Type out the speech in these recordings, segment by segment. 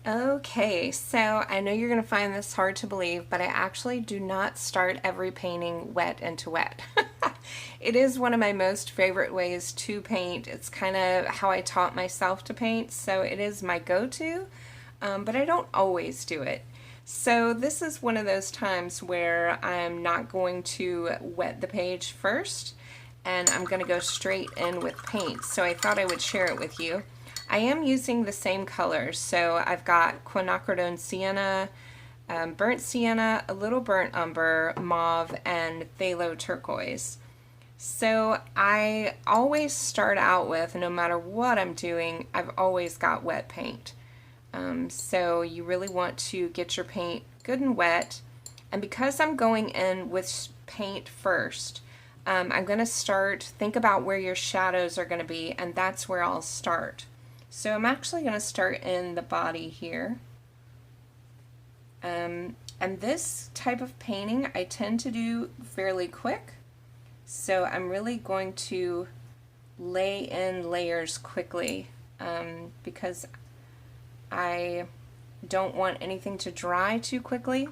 Okay, so I know you're going to find this hard to believe, but I actually do not start every painting wet into wet. It is one of my most favorite ways to paint. It's kind of how I taught myself to paint, so it is my go-to, but I don't always do it. So this is one of those times where I'm not going to wet the page first, and I'm going to go straight in with paint. So I thought I would share it with you. I am using the same colors, so I've got quinacridone sienna, burnt sienna, a little burnt umber, mauve, and phthalo turquoise. So I always start out with, no matter what I'm doing, I've always got wet paint. So you really want to get your paint good and wet. And because I'm going in with paint first, I'm going to think about where your shadows are going to be, and that's where I'll start. So I'm actually going to start in the body here. And this type of painting I tend to do fairly quick. So I'm really going to lay in layers quickly because I don't want anything to dry too quickly.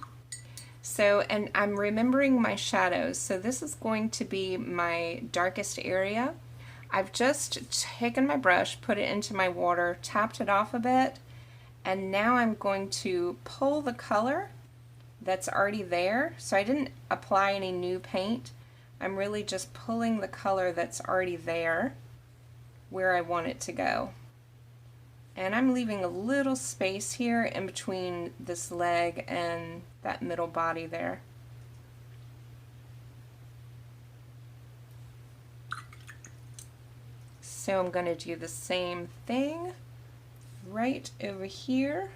So, and I'm remembering my shadows. So this is going to be my darkest area. I've just taken my brush, put it into my water, tapped it off a bit, and now I'm going to pull the color that's already there. So I didn't apply any new paint. I'm really just pulling the color that's already there where I want it to go. And I'm leaving a little space here in between this leg and that middle body there. So I'm going to do the same thing right over here.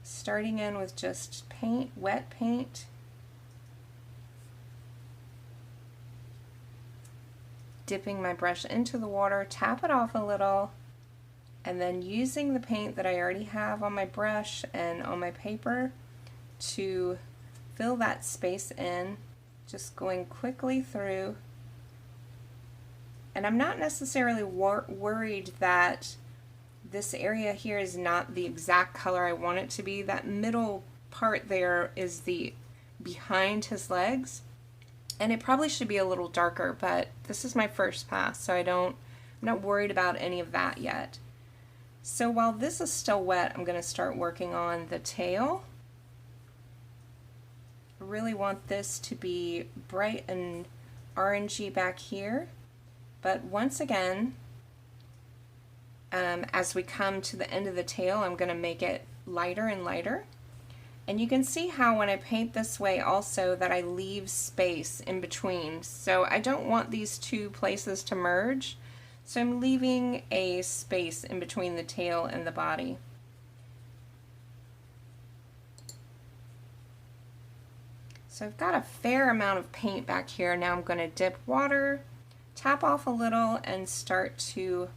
Starting in with just paint, wet paint. Dipping my brush into the water, tap it off a little, and then using the paint that I already have on my brush and on my paper to fill that space in, just going quickly through. And I'm not necessarily worried that this area here is not the exact color I want it to be. That middle part there is the behind his legs. And it probably should be a little darker, but this is my first pass, so I'm not worried about any of that yet. So while this is still wet, I'm going to start working on the tail. I really want this to be bright and orangey back here, but once again, as we come to the end of the tail, I'm going to make it lighter and lighter. And you can see how when I paint this way also that I leave space in between. So I don't want these two places to merge. So I'm leaving a space in between the tail and the body. So I've got a fair amount of paint back here. Now I'm going to dip water, tap off a little, and start to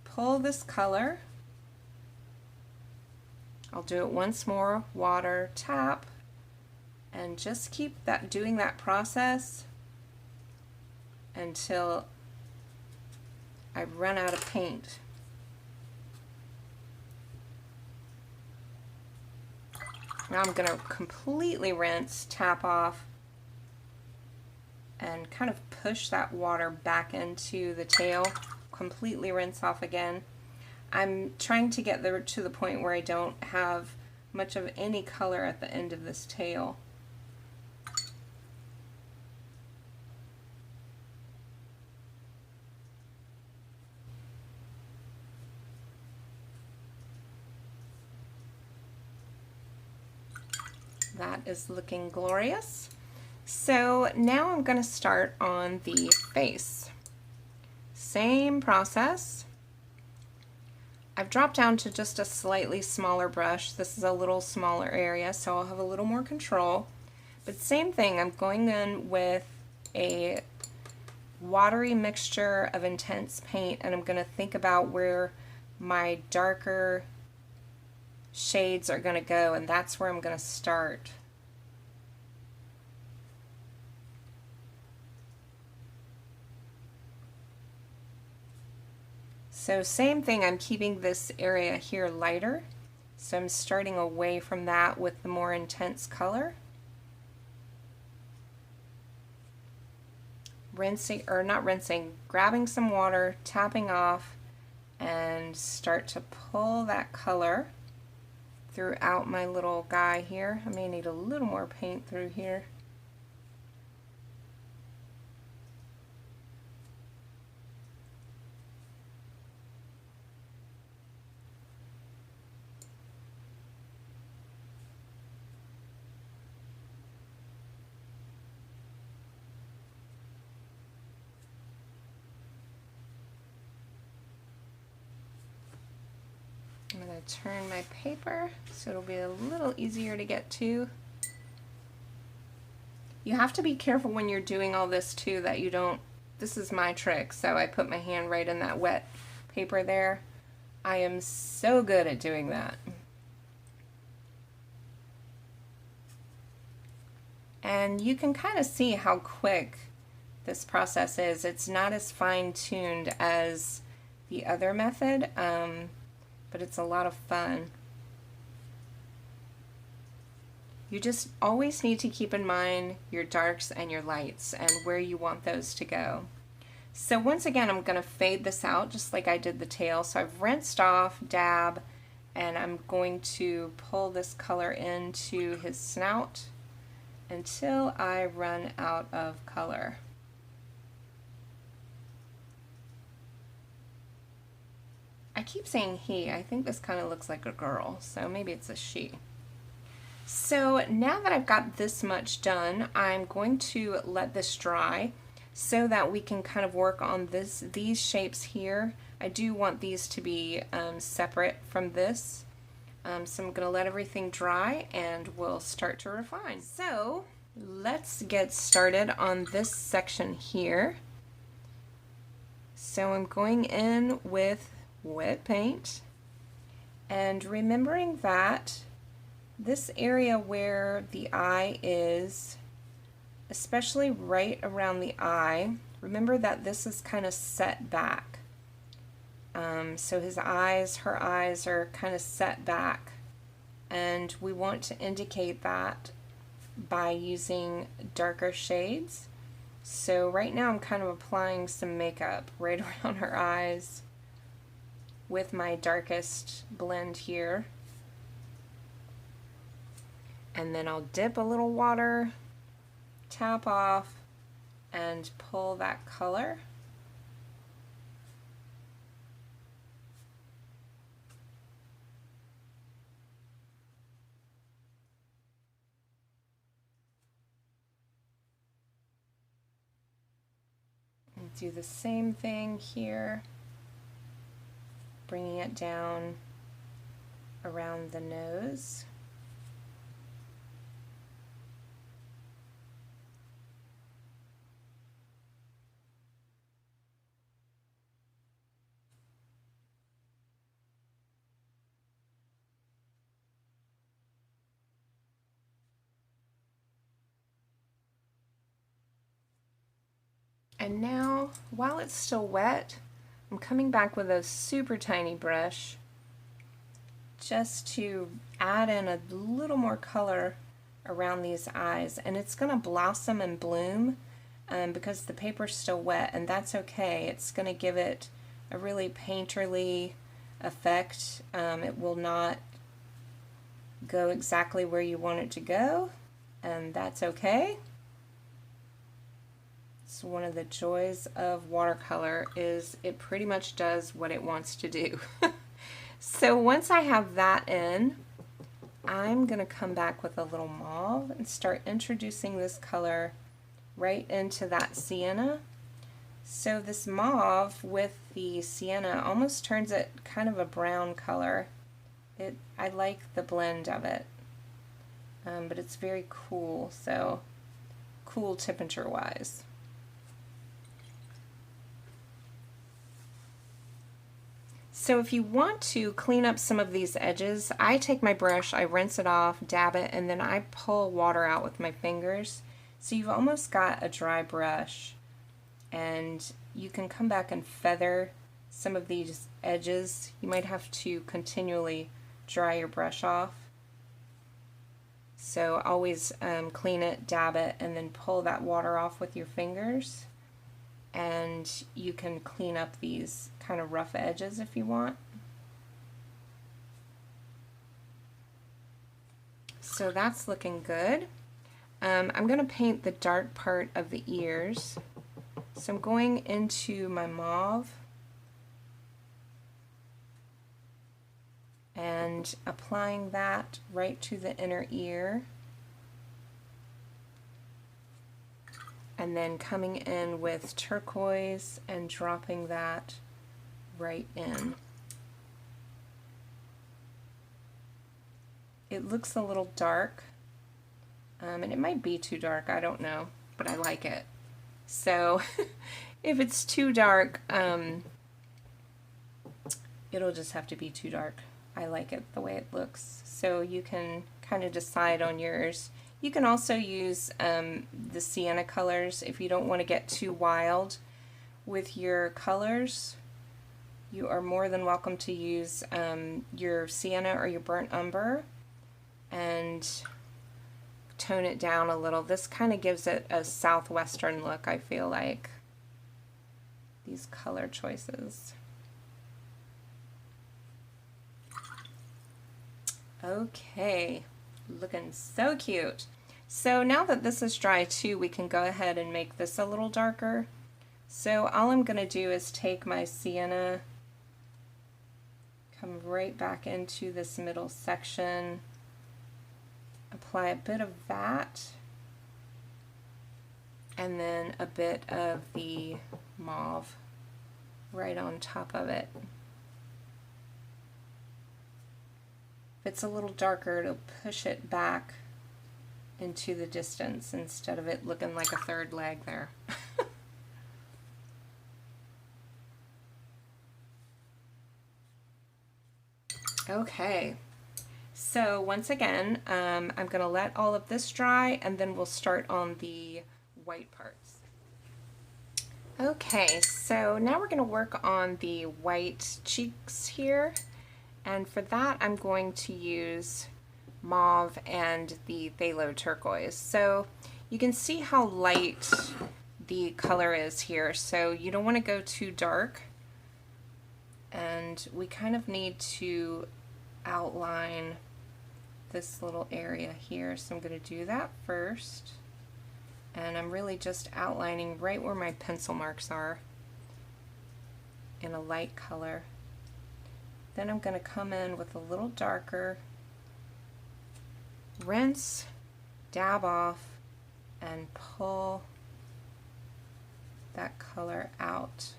pull this color. I'll do it once more, water, tap, and just keep doing that process until I run out of paint. Now I'm going to completely rinse, tap off, and kind of push that water back into the tail, completely rinse off again. I'm trying to get there to the point where I don't have much of any color at the end of this tail. That is looking glorious. So now I'm going to start on the face. Same process. I've dropped down to just a slightly smaller brush. This is a little smaller area, so I'll have a little more control. But same thing, I'm going in with a watery mixture of intense paint, and I'm going to think about where my darker shades are going to go, and that's where I'm going to start. So same thing, I'm keeping this area here lighter. So I'm starting away from that with the more intense color. Rinsing, or not rinsing, grabbing some water, tapping off, and start to pull that color throughout my little guy here. I may need a little more paint through here. I'm going to turn my paper so it'll be a little easier to get to. You have to be careful when you're doing all this too that you don't, this is my trick, so I put my hand right in that wet paper there. I am so good at doing that. And you can kind of see how quick this process is. It's not as fine-tuned as the other method, but it's a lot of fun. You just always need to keep in mind your darks and your lights and where you want those to go. So once again, I'm going to fade this out just like I did the tail. So I've rinsed off, dab, and I'm going to pull this color into his snout until I run out of color. I keep saying he. I think this kind of looks like a girl, so maybe it's a she. So now that I've got this much done, I'm going to let this dry so that we can kind of work on these shapes here. I do want these to be separate from this. So I'm going to let everything dry and we'll start to refine. So let's get started on this section here. So I'm going in with wet paint and remembering that this area where the eye is, especially right around the eye, remember that this is kind of set back. So his eyes, her eyes are kind of set back, and we want to indicate that by using darker shades. So right now I'm kind of applying some makeup right around her eyes with my darkest blend here. And then I'll dip a little water, tap off, and pull that color. And do the same thing here, bringing it down around the nose. And now, while it's still wet, I'm coming back with a super tiny brush just to add in a little more color around these eyes. And it's going to blossom and bloom because the paper's still wet, and that's okay. It's going to give it a really painterly effect. It will not go exactly where you want it to go, and that's okay. So one of the joys of watercolor is it pretty much does what it wants to do. So once I have that in, I'm going to come back with a little mauve and start introducing this color right into that sienna. So this mauve with the sienna almost turns it kind of a brown color. I like the blend of it, but it's very cool, so cool temperature wise. So if you want to clean up some of these edges, I take my brush, I rinse it off, dab it, and then I pull water out with my fingers. So you've almost got a dry brush, and you can come back and feather some of these edges. You might have to continually dry your brush off. So always clean it, dab it, and then pull that water off with your fingers. And you can clean up these kind of rough edges if you want. So that's looking good. I'm going to paint the dark part of the ears. So I'm going into my mauve and applying that right to the inner ear. And then coming in with turquoise and dropping that right in. It looks a little dark, and it might be too dark, I don't know, but I like it. So if it's too dark, it'll just have to be too dark. I like it the way it looks. So you can kind of decide on yours. You can also use the sienna colors if you don't want to get too wild with your colors. You are more than welcome to use your sienna or your burnt umber and tone it down a little. This kind of gives it a southwestern look, I feel like, these color choices. Okay, looking so cute. So now that this is dry too, we can go ahead and make this a little darker. So all I'm going to do is take my sienna, come right back into this middle section, apply a bit of that, and then a bit of the mauve right on top of it. If it's a little darker, it'll push it back into the distance instead of it looking like a third leg there. Okay, so once again, I'm going to let all of this dry and then we'll start on the white parts. Okay, so now we're going to work on the white cheeks here. And for that, I'm going to use mauve and the phthalo turquoise. So you can see how light the color is here. So you don't want to go too dark. And we kind of need to outline this little area here. So I'm going to do that first. And I'm really just outlining right where my pencil marks are in a light color. Then I'm going to come in with a little darker, rinse, dab off, and pull that color out.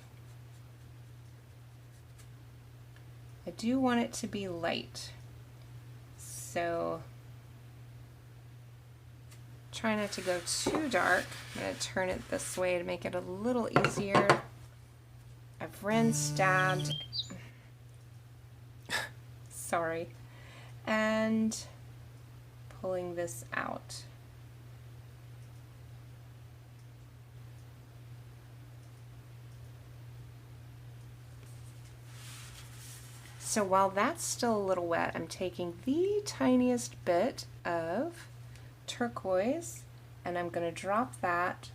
I do want it to be light, so try not to go too dark. I'm going to turn it this way to make it a little easier. I've rinsed, dabbed, sorry, and pulling this out. So while that's still a little wet, I'm taking the tiniest bit of turquoise and I'm going to drop that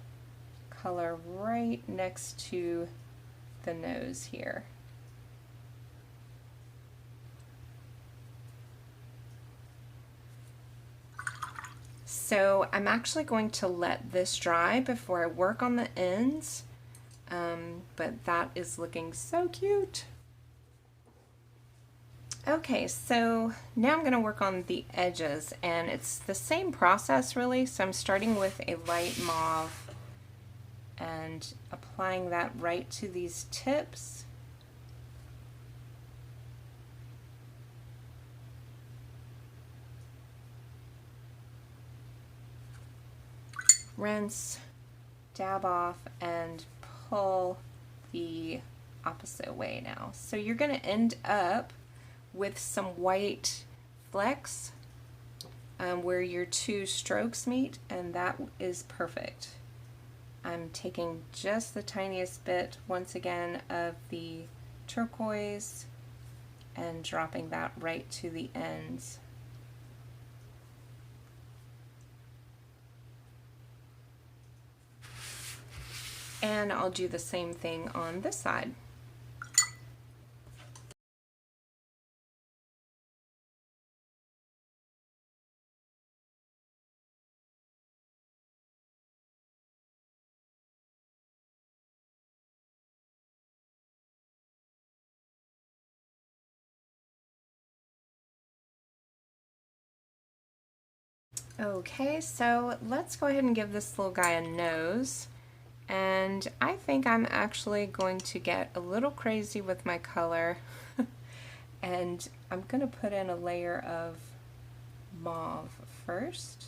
color right next to the nose here. So I'm actually going to let this dry before I work on the ends, but that is looking so cute. Okay, so now I'm going to work on the edges, and it's the same process really. So I'm starting with a light mauve and applying that right to these tips. Rinse, dab off, and pull the opposite way now. So you're going to end up with some white flecks where your two strokes meet, and that is perfect. I'm taking just the tiniest bit once again of the turquoise and dropping that right to the ends. And I'll do the same thing on this side. Okay, so let's go ahead and give this little guy a nose. And I think I'm actually going to get a little crazy with my color. And I'm going to put in a layer of mauve first.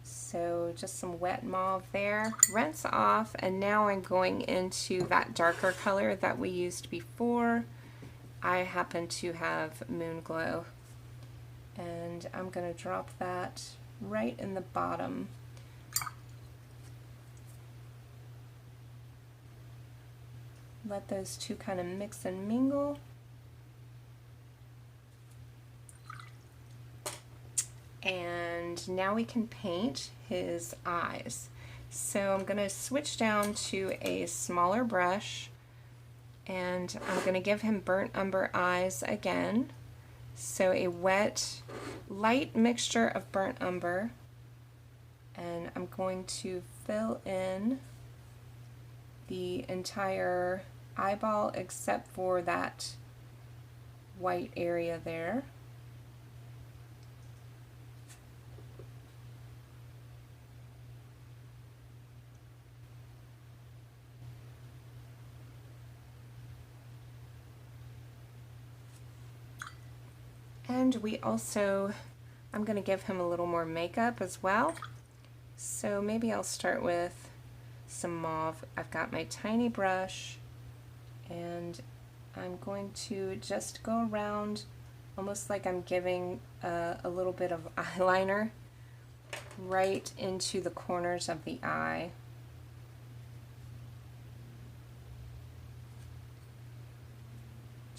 So just some wet mauve there. Rinse off, and now I'm going into that darker color that we used before. I happen to have Moon Glow, and I'm going to drop that right in the bottom. Let those two kind of mix and mingle. And now we can paint his eyes. So I'm going to switch down to a smaller brush, and I'm going to give him burnt umber eyes again. So a wet, light mixture of burnt umber, and I'm going to fill in the entire eyeball except for that white area there. And we also, I'm going to give him a little more makeup as well. So maybe I'll start with some mauve. I've got my tiny brush, and I'm going to just go around almost like I'm giving a little bit of eyeliner right into the corners of the eye.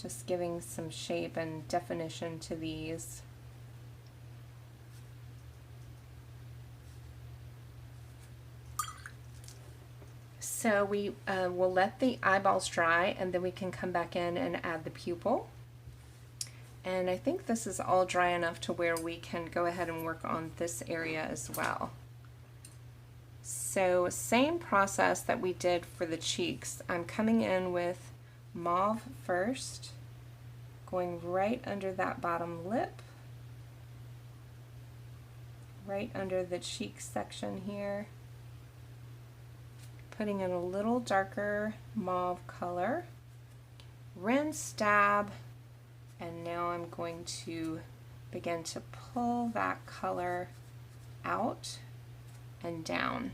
Just giving some shape and definition to these. So we will let the eyeballs dry, and then we can come back in and add the pupil. And I think this is all dry enough to where we can go ahead and work on this area as well. So same process that we did for the cheeks. I'm coming in with mauve first, going right under that bottom lip, right under the cheek section here, putting in a little darker mauve color, rinse, dab, and now I'm going to begin to pull that color out and down.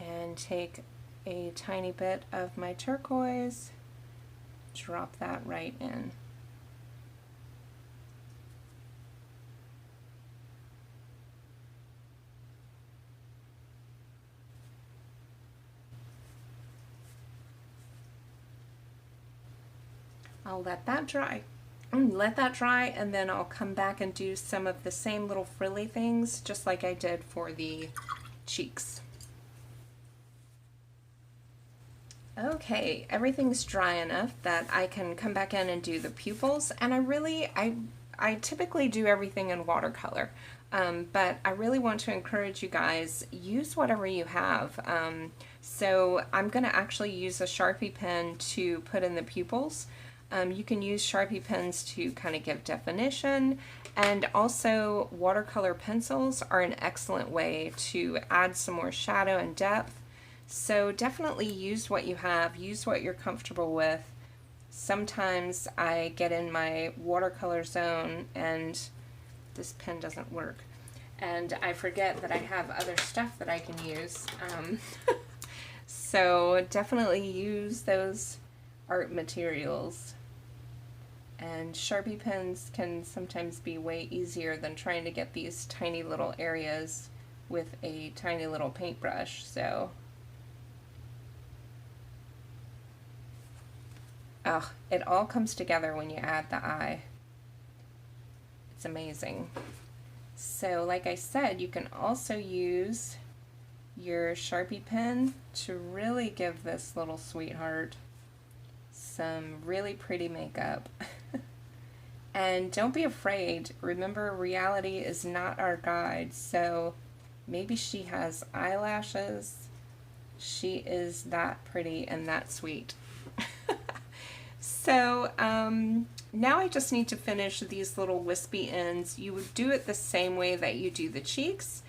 And take a tiny bit of my turquoise, drop that right in. I'll let that dry. And then I'll come back and do some of the same little frilly things just like I did for the cheeks. Okay, everything's dry enough that I can come back in and do the pupils, and I typically do everything in watercolor, but I really want to encourage you guys, use whatever you have. So I'm going to actually use a Sharpie pen to put in the pupils. You can use Sharpie pens to kind of give definition, and also watercolor pencils are an excellent way to add some more shadow and depth. So definitely use what you have, use what you're comfortable with. Sometimes I get in my watercolor zone and this pen doesn't work, and I forget that I have other stuff that I can use. So definitely use those art materials. And Sharpie pens can sometimes be way easier than trying to get these tiny little areas with a tiny little paintbrush. So, it all comes together when you add the eye. It's amazing. So, like I said, you can also use your Sharpie pen to really give this little sweetheart some really pretty makeup. And don't be afraid. Remember, reality is not our guide. So maybe she has eyelashes. She is that pretty and that sweet. So now I just need to finish these little wispy ends. You would do it the same way that you do the cheeks,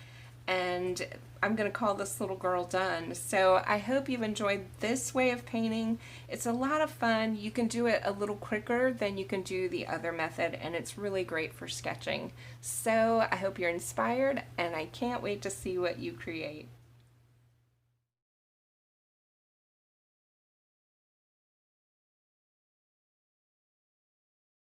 and I'm going to call this little girl done. So I hope you've enjoyed this way of painting. It's a lot of fun. You can do it a little quicker than you can do the other method, and it's really great for sketching. So I hope you're inspired, and I can't wait to see what you create.